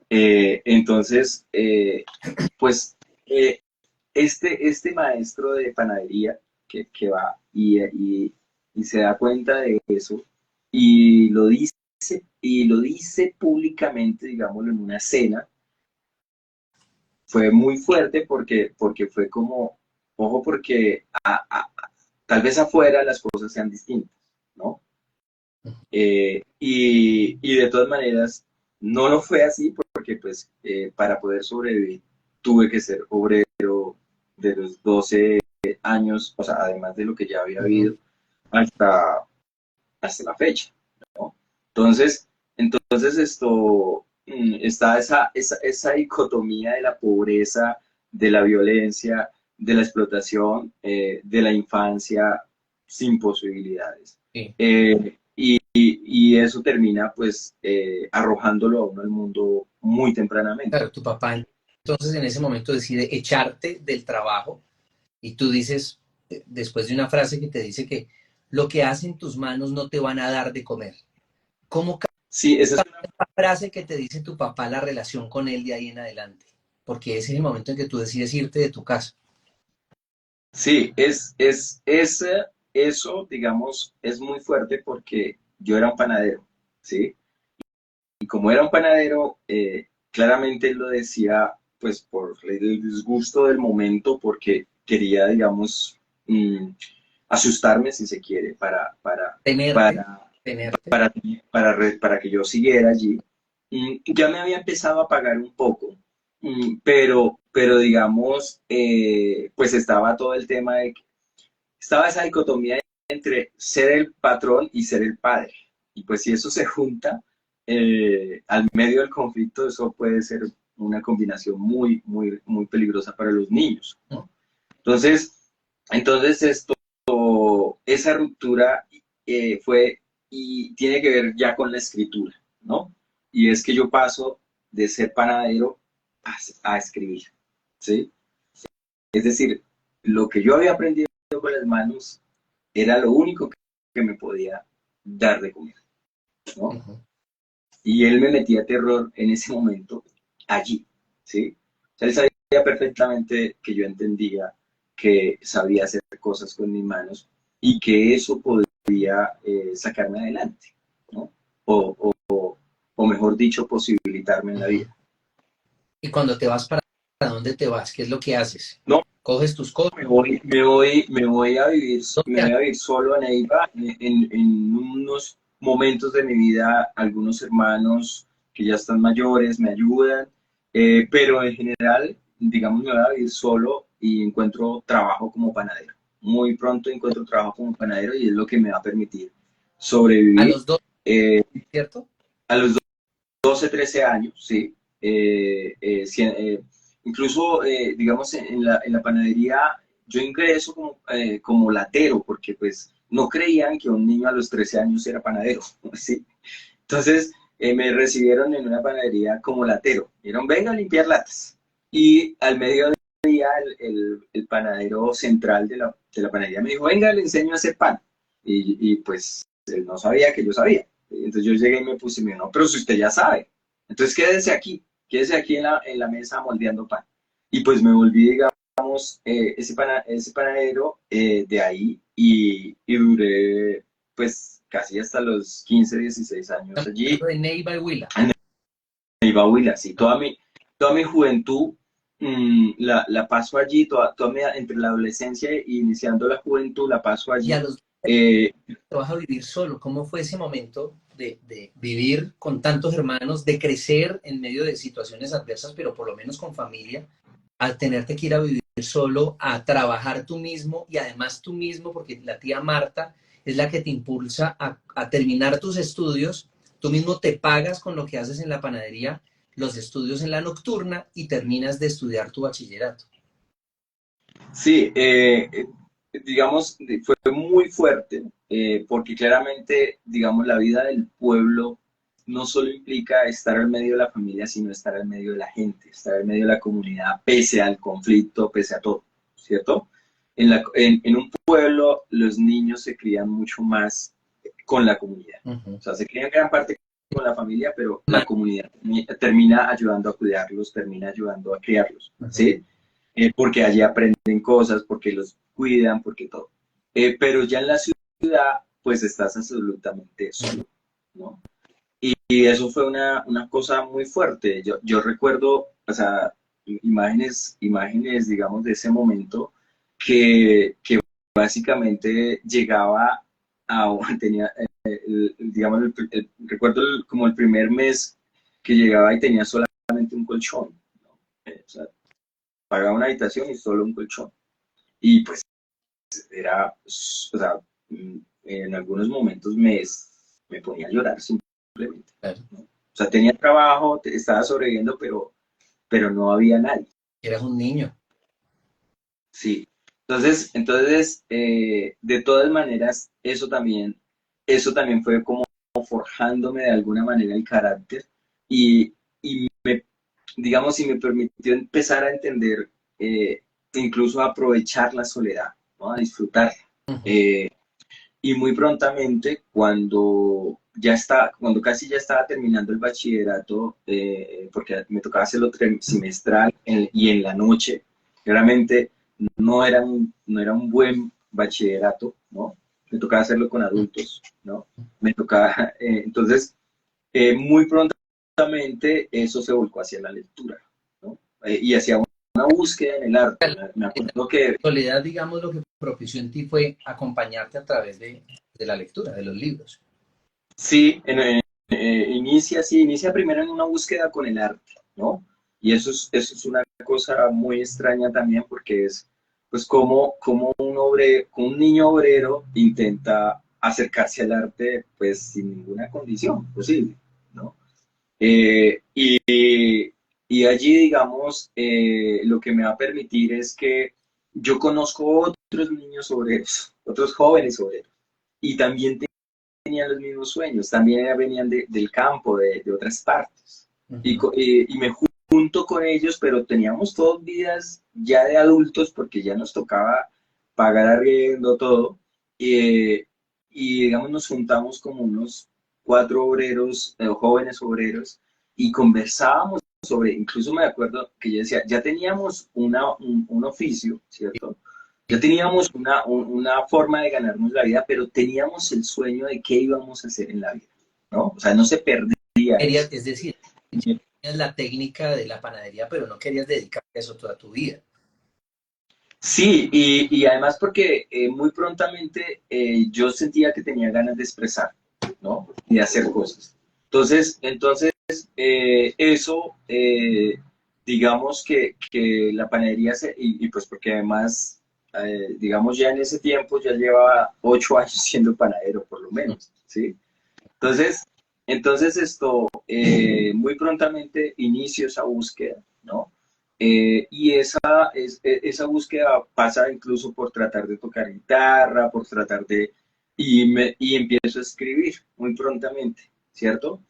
Entonces, pues, este maestro de panadería que va y se da cuenta de eso y lo dice públicamente, digámoslo, en una cena, fue muy fuerte porque fue como, ojo, porque tal vez afuera las cosas sean distintas, ¿no? Y de todas maneras, no lo fue así porque pues para poder sobrevivir tuve que ser obrero de los 12 años, o sea, además de lo que ya había habido, hasta, hasta la fecha, ¿no? Entonces esto, está esa dicotomía de la pobreza, de la violencia, de la explotación, de la infancia sin posibilidades. Sí. Y eso termina pues arrojándolo a uno al mundo muy tempranamente. Claro, tu papá entonces en ese momento decide echarte del trabajo y tú dices, después de una frase que te dice que lo que hacen tus manos no te van a dar de comer. ¿Cómo Sí, esa es una... la frase que te dice tu papá la relación con él de ahí en adelante? Porque ese es el momento en que tú decides irte de tu casa. Sí, eso, digamos, es muy fuerte porque yo era un panadero, ¿sí? Y como era un panadero, claramente él lo decía, pues, por el disgusto del momento, porque quería, digamos, asustarme, si se quiere, Tenerte, para, tenerte. para que yo siguiera allí. Ya me había empezado a pagar un poco, pero digamos, pues estaba todo el tema de estaba esa dicotomía entre ser el patrón y ser el padre. Y pues si eso se junta, al medio del conflicto, eso puede ser una combinación muy, muy, muy peligrosa para los niños, ¿no? Entonces esto, esa ruptura fue y tiene que ver ya con la escritura, ¿no? Y es que yo paso de ser panadero a escribir, ¿sí? Es decir, lo que yo había aprendido con las manos era lo único que me podía dar de comer, ¿no? Ujú. Y él me metía terror en ese momento allí, ¿sí? O sea, él sabía perfectamente que yo entendía que sabía hacer cosas con mis manos y que eso podría sacarme adelante, ¿no? O mejor dicho, posibilitarme en la Ujú. vida. Y cuando te vas, ¿para dónde te vas? ¿Qué es lo que haces? No, Coges tus cosas. me voy a vivir, me voy ¿Dónde? a vivir solo en Eiva. En unos momentos de mi vida, algunos hermanos que ya están mayores me ayudan, pero en general, digamos, me voy a vivir solo y encuentro trabajo como panadero. Muy pronto encuentro trabajo como panadero y es lo que me va a permitir A sobrevivir los dos, eh, ¿cierto? a los 12, 13 años, sí. Incluso, digamos, en la panadería yo ingreso como latero, porque pues no creían que un niño a los 13 años era panadero, ¿sí? Entonces me recibieron en una panadería como latero. Dijeron, venga a limpiar latas. Y al mediodía el panadero central de la panadería me dijo, venga, le enseño a hacer pan. Y pues él no sabía que yo sabía. Entonces yo llegué y me puse y me dijo, no, pero si usted ya sabe. Entonces quédese aquí en la mesa moldeando pan. Y pues me volví, digamos, ese panadero de ahí y duré pues casi hasta los 15 16 años Estamos allí hablando de Neiva y Huila. en Ibahuila, sí. Toda mi juventud la paso allí, entre la adolescencia e iniciando la juventud la paso Y a allí. los Eh, te vas a vivir solo. ¿Cómo fue ese momento de vivir con tantos hermanos, de crecer en medio de situaciones adversas, pero por lo menos con familia, al tenerte que ir a vivir solo, a trabajar tú mismo y además tú mismo, porque la tía Marta es la que te impulsa a terminar tus estudios, tú mismo te pagas con lo que haces en la panadería, los estudios en la nocturna y terminas de estudiar tu bachillerato. sí, digamos, fue muy fuerte, porque claramente, digamos, la vida del pueblo no solo implica estar al medio de la familia, sino estar al medio de la gente, estar al medio de la comunidad, pese al conflicto, pese a todo, ¿cierto? En un pueblo los niños se crían mucho más con la comunidad. Uh-huh. O sea, se crían gran parte con la familia, pero la comunidad termina ayudando a cuidarlos, termina ayudando a criarlos, Uh-huh. ¿sí? Porque allí aprenden cosas, porque los cuidan, porque todo. Pero ya en la ciudad, pues estás absolutamente solo, ¿no? Y eso fue una cosa muy fuerte. Yo recuerdo, o sea, imágenes, digamos, de ese momento que básicamente llegaba a, tenía, digamos, recuerdo como el primer mes que llegaba y tenía solamente un colchón, ¿no? O sea, pagaba una habitación y solo un colchón. Y pues era, o sea, en algunos momentos me ponía a llorar simplemente, Claro. ¿no? O sea, tenía trabajo, estaba sobreviviendo, pero no había nadie. Eras un niño. Sí. Entonces de todas maneras, eso también fue como forjándome de alguna manera el carácter y digamos, y me permitió empezar a entender, incluso a aprovechar la soledad, ¿no? A disfrutarla. Ujú. Eh, y muy prontamente, cuando casi ya estaba terminando el bachillerato, porque me tocaba hacerlo semestral y en la noche, realmente no era un buen bachillerato, ¿no? Me tocaba hacerlo con adultos, ¿no? Me tocaba, entonces, muy prontamente eso se volcó hacia la lectura, ¿no? Y hacia una búsqueda en el arte. Me acuerdo que Soledad, digamos, lo que propició en ti fue acompañarte a través de la lectura, de los libros. sí, inicia primero en una búsqueda con el arte, ¿no? Y eso es una cosa muy extraña también porque es, pues, como un niño obrero intenta acercarse al arte, pues, sin ninguna condición posible, ¿no? Y allí, digamos, lo que me va a permitir es que yo conozco otros niños obreros, otros jóvenes obreros, y también tenían los mismos sueños, también venían del campo, de otras partes. Ujú. Y me junto con ellos, pero teníamos todas vidas ya de adultos porque ya nos tocaba pagar arriendo, todo. Eh, y digamos, nos juntamos como unos cuatro obreros, jóvenes obreros, y conversábamos sobre, incluso me acuerdo que yo decía, ya teníamos un oficio, ¿cierto? Ya Sí. teníamos una forma de ganarnos la vida, pero teníamos el sueño de qué íbamos a hacer en la vida, ¿no? O sea, no se perdía Querías, eso. es decir, tenías la técnica de la panadería, pero no querías dedicarte a eso toda tu vida. Sí, y además porque muy prontamente yo sentía que tenía ganas de expresar, ¿no? Y de hacer cosas. Entonces eso, digamos que la panadería, y pues porque además, digamos ya en ese tiempo ya llevaba 8 años siendo panadero, por lo menos, ¿sí? Entonces, muy prontamente inicio esa búsqueda, ¿no? Y esa búsqueda pasa incluso por tratar de tocar guitarra, por tratar de... y empiezo a escribir muy prontamente, ¿cierto?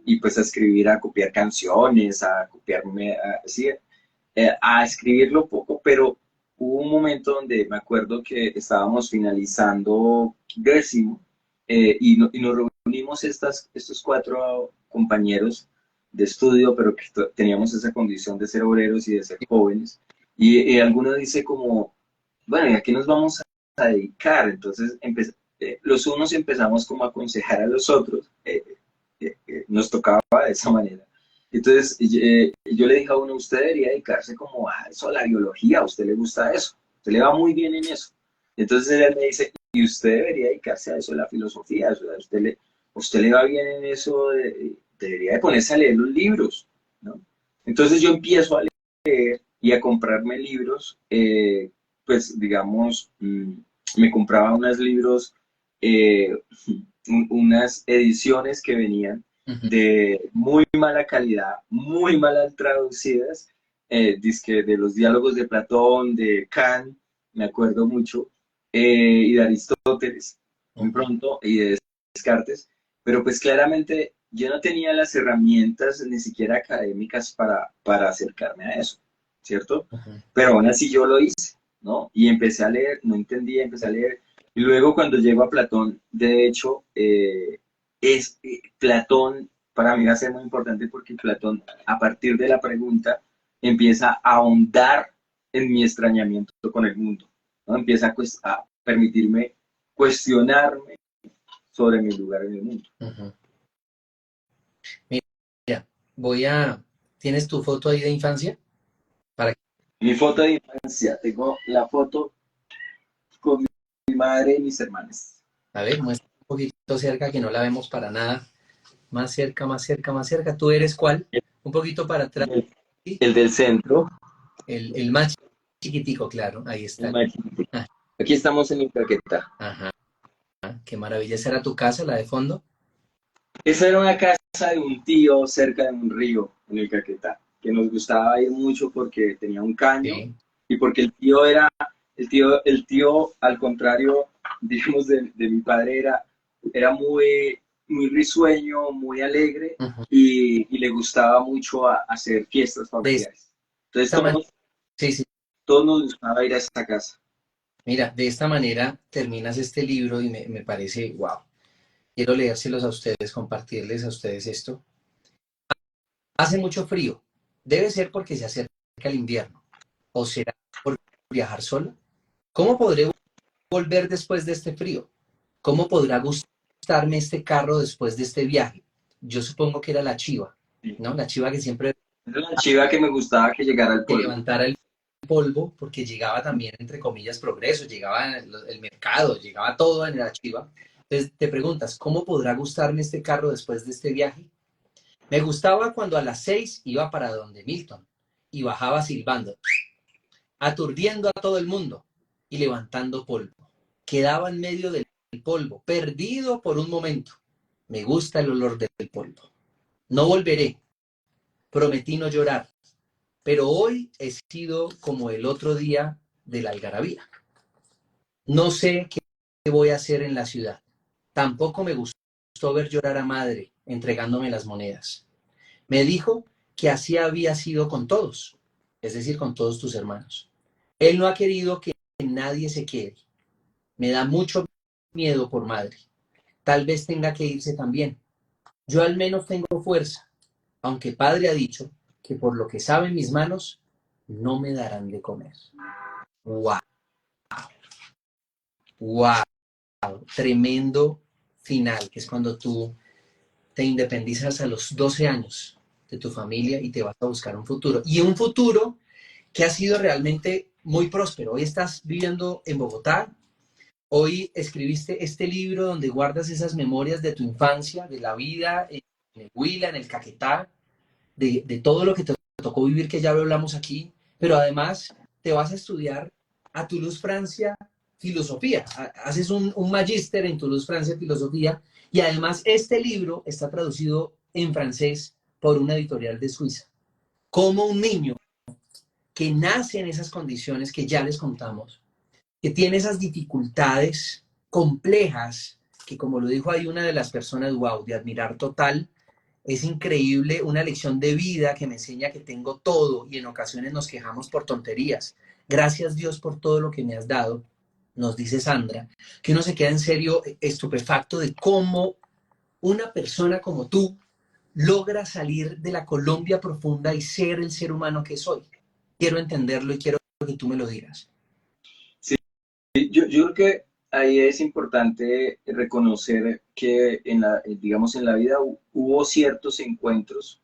Y pues a escribir, a copiar canciones, a copiarme, sí, a escribirlo poco, pero hubo un momento donde me acuerdo que estábamos finalizando décimo, y nos reunimos estos cuatro compañeros de estudio, pero que teníamos esa condición de ser obreros y de ser jóvenes. Y alguno dice como, bueno, ¿y a qué nos vamos a dedicar? Entonces los unos empezamos como a aconsejar a los otros, nos tocaba de esa manera. Entonces yo le dije a uno, usted debería dedicarse como a eso, a la biología, a usted le gusta eso, usted le va muy bien en eso. Entonces él me dice, y usted debería dedicarse a eso, a la filosofía, o sea, usted le va bien en eso, debería de ponerse a leer los libros, ¿no? Entonces yo empiezo a leer y a comprarme libros, pues digamos, me compraba unos libros, eh, unas ediciones que venían Ujú. de muy mala calidad, muy mal traducidas, dizque de los diálogos de Platón, de Kant, me acuerdo mucho, y de Aristóteles, muy Ujú. pronto, y de Descartes, pero pues claramente yo no tenía las herramientas ni siquiera académicas para acercarme a eso, ¿cierto? Ujú. Pero aún así yo lo hice, ¿no? Y empecé a leer, no entendía, empecé a leer, y luego cuando llego a Platón, de hecho, Platón para mí va a ser muy importante porque Platón, a partir de la pregunta, empieza a ahondar en mi extrañamiento con el mundo, ¿no? Empieza a permitirme cuestionarme sobre mi lugar en el mundo. Ujú. Mira, ¿tienes tu foto ahí de infancia? Para Mi foto de infancia, tengo la foto con madre y mis hermanas. A ver, muestra un poquito cerca que no la vemos para nada. Más cerca, más cerca, más cerca. ¿Tú eres cuál? Un poquito para atrás. El, ¿Sí? el del centro. El más chiquitico, claro. Ahí está. Ah, Aquí estamos en Caquetá. ajá. Qué maravilla. ¿Esa era tu casa, la de fondo? Esa era una casa de un tío cerca de un río en el Caquetá, que nos gustaba ir mucho porque tenía un caño Sí. y porque el tío era, el tío al contrario, digamos, de mi padre, era muy, muy risueño, muy alegre Ujú. y le gustaba mucho hacer fiestas De familiares. Entonces esta manera, sí, sí. todos nos gustaba ir a esa casa. Mira, de esta manera terminas este libro y me parece, wow. Quiero leérselos a ustedes, compartirles a ustedes esto. Hace mucho frío. Debe ser porque se acerca el invierno. ¿O será por viajar solo? ¿Cómo podré volver después de este frío? ¿Cómo podrá gustarme este carro después de este viaje? Yo supongo que era la chiva, ¿no? La chiva que siempre Era la chiva que me gustaba que llegara al que pueblo. levantara el polvo, porque llegaba también, entre comillas, progreso, llegaba el mercado, llegaba todo en la chiva. Entonces te preguntas, ¿cómo podrá gustarme este carro después de este viaje? Me gustaba cuando a las 6 iba para donde Milton y bajaba silbando, aturdiendo a todo el mundo y levantando polvo. Quedaba en medio del polvo, perdido por un momento. Me gusta el olor del polvo. No volveré. Prometí no llorar. Pero hoy he sido como el otro día de la algarabía. No sé qué voy a hacer en la ciudad. Tampoco me gustó ver llorar a madre entregándome las monedas. Me dijo que así había sido con todos, es decir, con todos tus hermanos. Él no ha querido que nadie se quede. Me da mucho miedo por madre. Tal vez tenga que irse también. Yo al menos tengo fuerza, aunque padre ha dicho que por lo que saben mis manos, no me darán de comer. ¡Wow! ¡Wow! Tremendo final, que es cuando tú te independizas a los 12 años de tu familia y te vas a buscar un futuro. Y un futuro que ha sido realmente muy próspero. Hoy estás viviendo en Bogotá, hoy escribiste este libro donde guardas esas memorias de tu infancia, de la vida en el Huila, en el Caquetá, de todo lo que te tocó vivir, que ya lo hablamos aquí, pero además te vas a estudiar a Toulouse, Francia, filosofía. Haces un magíster en Toulouse, Francia, filosofía, y además este libro está traducido en francés por una editorial de Suiza. Como un niño que nace en esas condiciones que ya les contamos, que tiene esas dificultades complejas, que como lo dijo ahí una de las personas, wow, de admirar total, es increíble, una lección de vida que me enseña que tengo todo y en ocasiones nos quejamos por tonterías. Gracias Dios por todo lo que me has dado, nos dice Sandra, que uno se queda en serio estupefacto de cómo una persona como tú logra salir de la Colombia profunda y ser el ser humano que soy. Quiero entenderlo y quiero que tú me lo digas. Yo creo que ahí es importante reconocer que digamos, en la vida hubo ciertos encuentros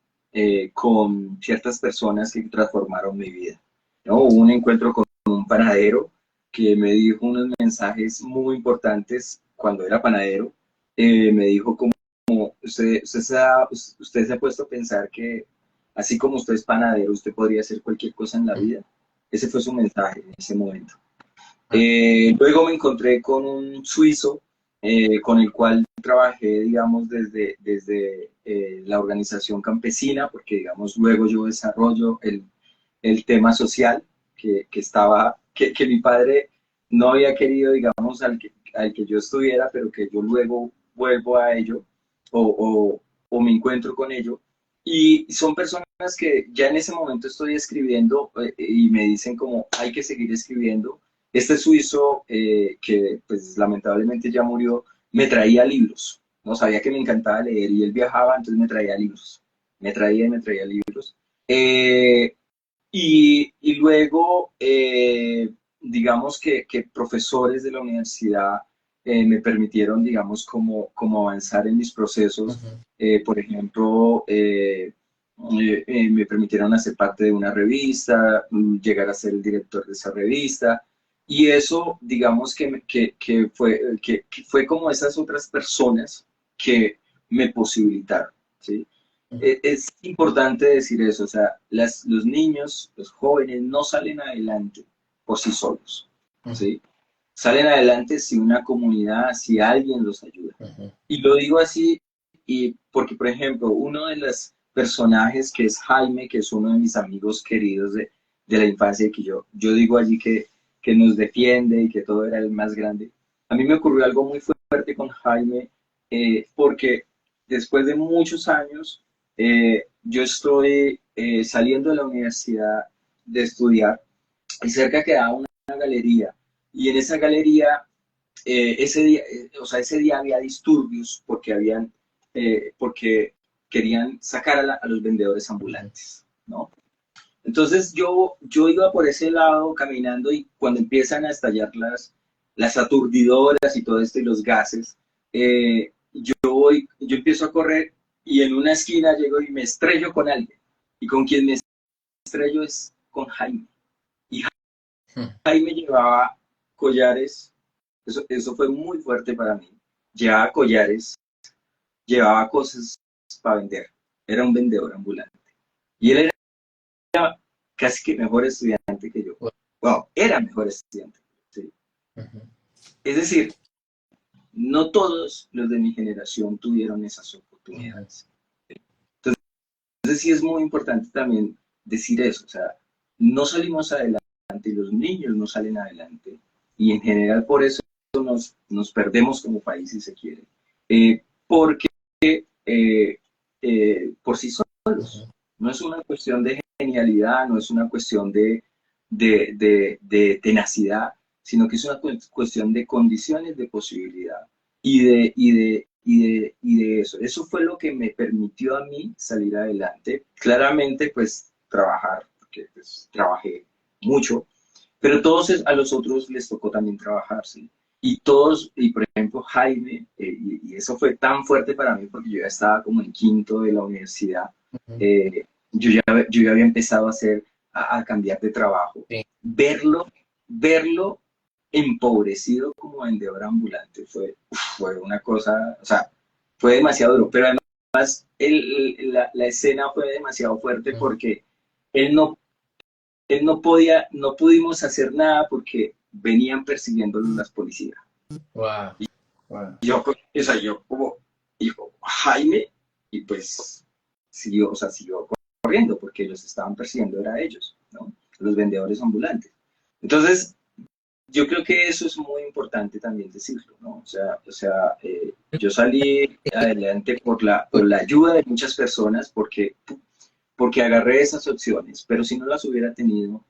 con ciertas personas que transformaron mi vida, ¿no? Hubo un encuentro con un panadero que me dijo unos mensajes muy importantes cuando era panadero. Me dijo como usted se ha puesto a pensar que así como usted es panadero, usted podría hacer cualquier cosa en la vida. Ese fue su mensaje en ese momento. Luego me encontré con un suizo con el cual trabajé, digamos, desde la organización campesina, porque, digamos, luego yo desarrollo el tema social que mi padre no había querido, digamos, al que yo estuviera, pero que yo luego vuelvo a ello o me encuentro con ello. Y son personas que ya en ese momento estoy escribiendo y me dicen como hay que seguir escribiendo. Este suizo, que pues lamentablemente ya murió, me traía libros. No sabía que me encantaba leer y él viajaba, entonces me traía libros. Me traía libros. Y luego, digamos que profesores de la universidad me permitieron, digamos, como avanzar en mis Uh procesos. -huh. Por ejemplo, me permitieron hacer parte de una revista, llegar a ser el director de esa revista. Y eso, digamos que fue como esas otras personas que me posibilitaron, ¿sí? Es importante decir eso, o sea, los niños, los jóvenes no salen adelante por sí solos, ¿sí? Salen adelante si una comunidad, si alguien los ayuda. Y lo digo así y porque, por ejemplo, uno de los personajes que es Jaime, que es uno de mis amigos queridos de la infancia, que yo digo allí que nos defiende y que todo era el más grande. A mí me ocurrió algo muy fuerte con Jaime, porque después de muchos años, yo estoy saliendo de la universidad de estudiar y cerca quedaba una galería. Y en esa galería, ese día, o sea, ese día había disturbios porque querían sacar a los vendedores ambulantes, ¿no? Entonces yo iba por ese lado caminando y cuando empiezan a estallar las aturdidoras y todo esto y los gases, yo empiezo a correr y en una esquina llego y me estrello con alguien. Y con quien me estrello es con Jaime. Y Jaime llevaba collares, eso fue muy fuerte para mí. Llevaba collares, llevaba cosas para vender. Era un vendedor ambulante. Y él era casi que mejor estudiante que yo. Wow, era mejor estudiante. ¿Sí? Es decir, no todos los de mi generación tuvieron esas oportunidades. Entonces sí es muy importante también decir eso, o sea, no salimos adelante y los niños no salen adelante y en general por eso nos perdemos como país si se quiere, porque por sí solos, no es una cuestión de genialidad, no es una cuestión de tenacidad, sino que es una cuestión de condiciones de posibilidad y de eso. Eso fue lo que me permitió a mí salir adelante. Claramente, pues, trabajar, porque pues, trabajé mucho, pero a los otros les tocó también trabajar, ¿sí? Y todos, y por ejemplo, Jaime, y eso fue tan fuerte para mí porque yo ya estaba como en quinto de la universidad, yo ya había empezado a cambiar de trabajo. Sí. Verlo empobrecido como vendedor ambulante fue una cosa, o sea, fue demasiado duro, pero además la escena fue demasiado fuerte porque él no podía, no pudimos hacer nada porque venían persiguiéndolo las policías. Wow. Wow. Yo como, hijo, Jaime, y pues siguió corriendo porque los estaban persiguiendo, era ellos, ¿no? Los vendedores ambulantes. Entonces, yo creo que eso es muy importante también decirlo, ¿no? Yo salí adelante por la ayuda de muchas personas porque agarré esas opciones, pero si no las hubiera tenido,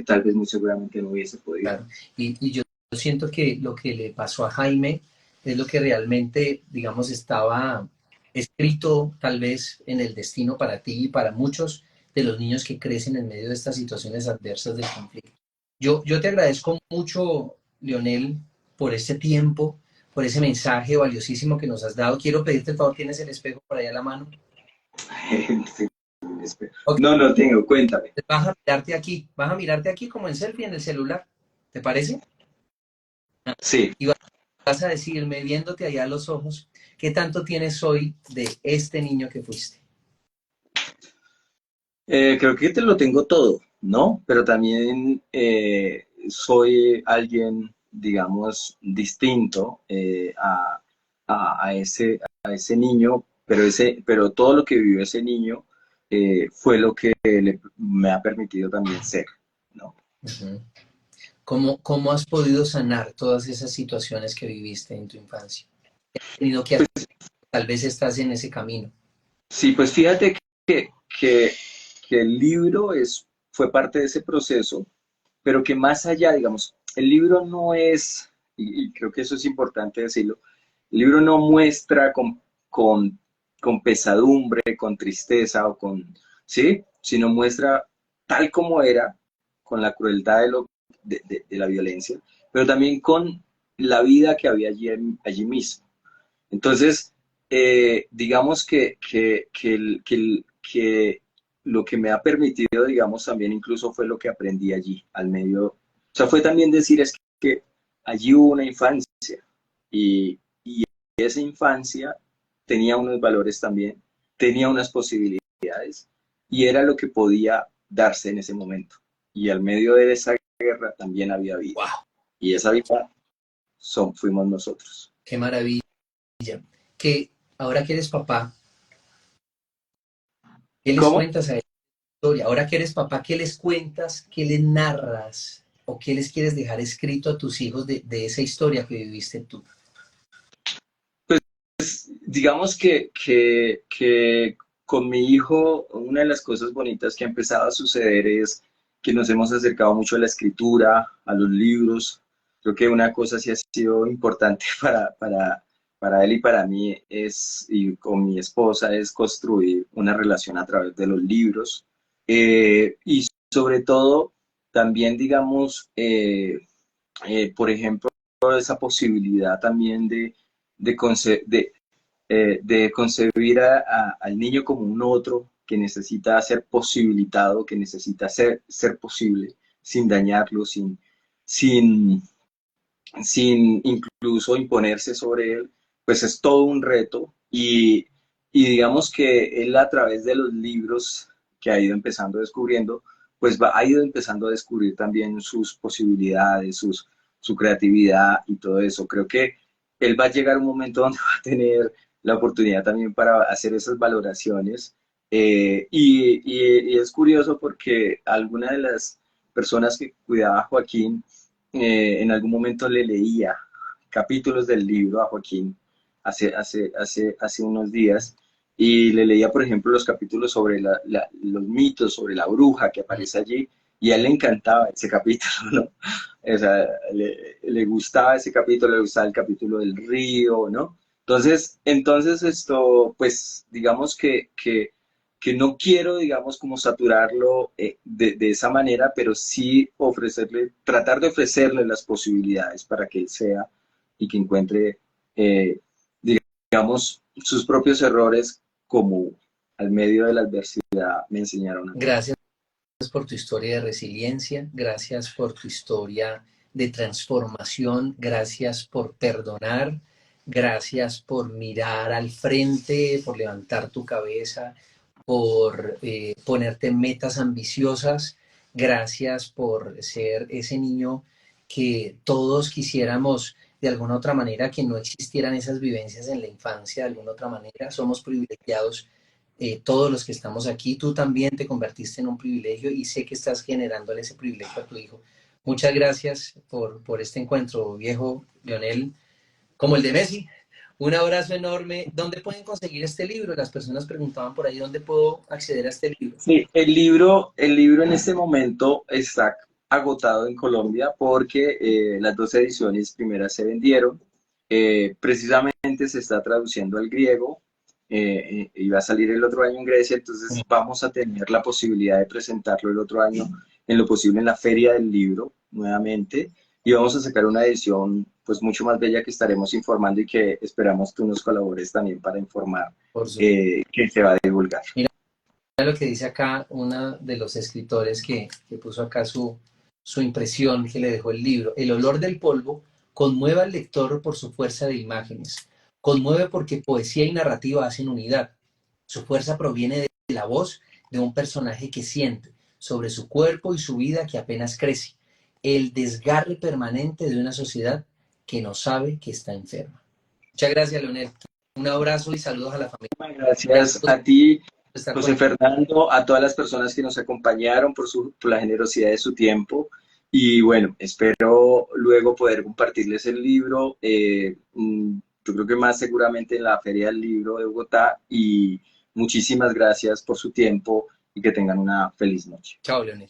tal vez muy seguramente no hubiese podido. Claro. Y yo siento que lo que le pasó a Jaime es lo que realmente, digamos, estaba escrito tal vez en el destino para ti y para muchos de los niños que crecen en medio de estas situaciones adversas del conflicto. Yo te agradezco mucho, Leonel, por este tiempo, por ese mensaje valiosísimo que nos has dado. Quiero pedirte el favor, ¿tienes el espejo por ahí a la mano? Okay. No tengo, cuéntame. Vas a mirarte aquí como en selfie en el celular, ¿te parece? Sí. Y vas a decirme, viéndote allá a los ojos, ¿qué tanto tienes hoy de este niño que fuiste? Creo que te lo tengo todo, ¿no? Pero también soy alguien, digamos, distinto a ese niño, pero todo lo que vivió ese niño fue lo que me ha permitido también ser, ¿no? Uh-huh. ¿Cómo has podido sanar todas esas situaciones que viviste en tu infancia? ¿Qué has tenido que hacer? Tal vez estás en ese camino. Sí, pues fíjate que el libro fue parte de ese proceso, pero que más allá, digamos, el libro no es, y creo que eso es importante decirlo, el libro no muestra con pesadumbre, con tristeza ¿sí? Sino muestra tal como era, con la crueldad de la violencia, pero también con la vida que había allí mismo. Entonces, digamos que lo que me ha permitido, digamos, también incluso fue lo que aprendí allí, al medio. O sea, fue también decir, es que allí hubo una infancia y esa infancia tenía unos valores también, tenía unas posibilidades y era lo que podía darse en ese momento. Y al medio de esa guerra también había vida. ¡Wow! Y esa vida fuimos nosotros. ¡Qué maravilla! Que ahora que eres papá, ¿qué les ¿Cómo? cuentas a esa historia? Ahora que eres papá, ¿qué les cuentas? ¿Qué les narras? ¿O qué les quieres dejar escrito a tus hijos de esa historia que viviste tú? Digamos que con mi hijo, una de las cosas bonitas que ha empezado a suceder es que nos hemos acercado mucho a la escritura, a los libros. Creo que una cosa sí ha sido importante para él y para mí y con mi esposa, es construir una relación a través de los libros. Y sobre todo, también, digamos, por ejemplo, esa posibilidad también de, conce- de concebir al niño como un otro que necesita ser posibilitado, que necesita ser posible, sin dañarlo, sin, sin incluso imponerse sobre él, pues es todo un reto y digamos que él a través de los libros que ha ido empezando descubriendo, pues ha ido empezando a descubrir también sus posibilidades, su creatividad y todo eso. Creo que él va a llegar un momento donde va a tener la oportunidad también para hacer esas valoraciones. Y es curioso porque alguna de las personas que cuidaba a Joaquín en algún momento le leía capítulos del libro a Joaquín hace unos días y le leía, por ejemplo, los capítulos sobre los mitos, sobre la bruja que aparece allí y a él le encantaba ese capítulo, ¿no? O sea, le gustaba ese capítulo, le gustaba el capítulo del río, ¿no? Entonces esto, pues digamos que no quiero, digamos, como saturarlo de esa manera, pero sí tratar de ofrecerle las posibilidades para que él sea y que encuentre, eh, digamos, sus propios errores como al medio de la adversidad me enseñaron a mí. Gracias por tu historia de resiliencia, gracias por tu historia de transformación, gracias por perdonar, gracias por mirar al frente, por levantar tu cabeza, por ponerte metas ambiciosas, gracias por ser ese niño que todos quisiéramos de alguna otra manera que no existieran esas vivencias en la infancia, de alguna otra manera. Somos privilegiados todos los que estamos aquí. Tú también te convertiste en un privilegio y sé que estás generándole ese privilegio a tu hijo. Muchas gracias por este encuentro, viejo Leonel, como el de Messi. Un abrazo enorme. ¿Dónde pueden conseguir este libro? Las personas preguntaban por ahí, ¿dónde puedo acceder a este libro? Sí, el libro en este momento está agotado en Colombia porque las dos ediciones primeras se vendieron. Precisamente se está traduciendo al griego y va a salir el otro año en Grecia, entonces vamos a tener la posibilidad de presentarlo el otro año en lo posible en la Feria del Libro nuevamente y vamos a sacar una edición pues mucho más bella que estaremos informando y que esperamos tú nos colabores también para informar Por supuesto. que se va a divulgar. Mira lo que dice acá uno de los escritores que puso acá su impresión que le dejó el libro. El olor del polvo conmueve al lector por su fuerza de imágenes. Conmueve porque poesía y narrativa hacen unidad. Su fuerza proviene de la voz de un personaje que siente sobre su cuerpo y su vida que apenas crece. El desgarre permanente de una sociedad que no sabe que está enferma. Muchas gracias, Leonel. Un abrazo y saludos a la familia. Gracias a ti, Estar José conectados. Fernando, a todas las personas que nos acompañaron por la generosidad de su tiempo. Y bueno, espero luego poder compartirles el libro. Yo creo que más seguramente en la Feria del Libro de Bogotá. Y muchísimas gracias por su tiempo y que tengan una feliz noche. Chao, Leonel.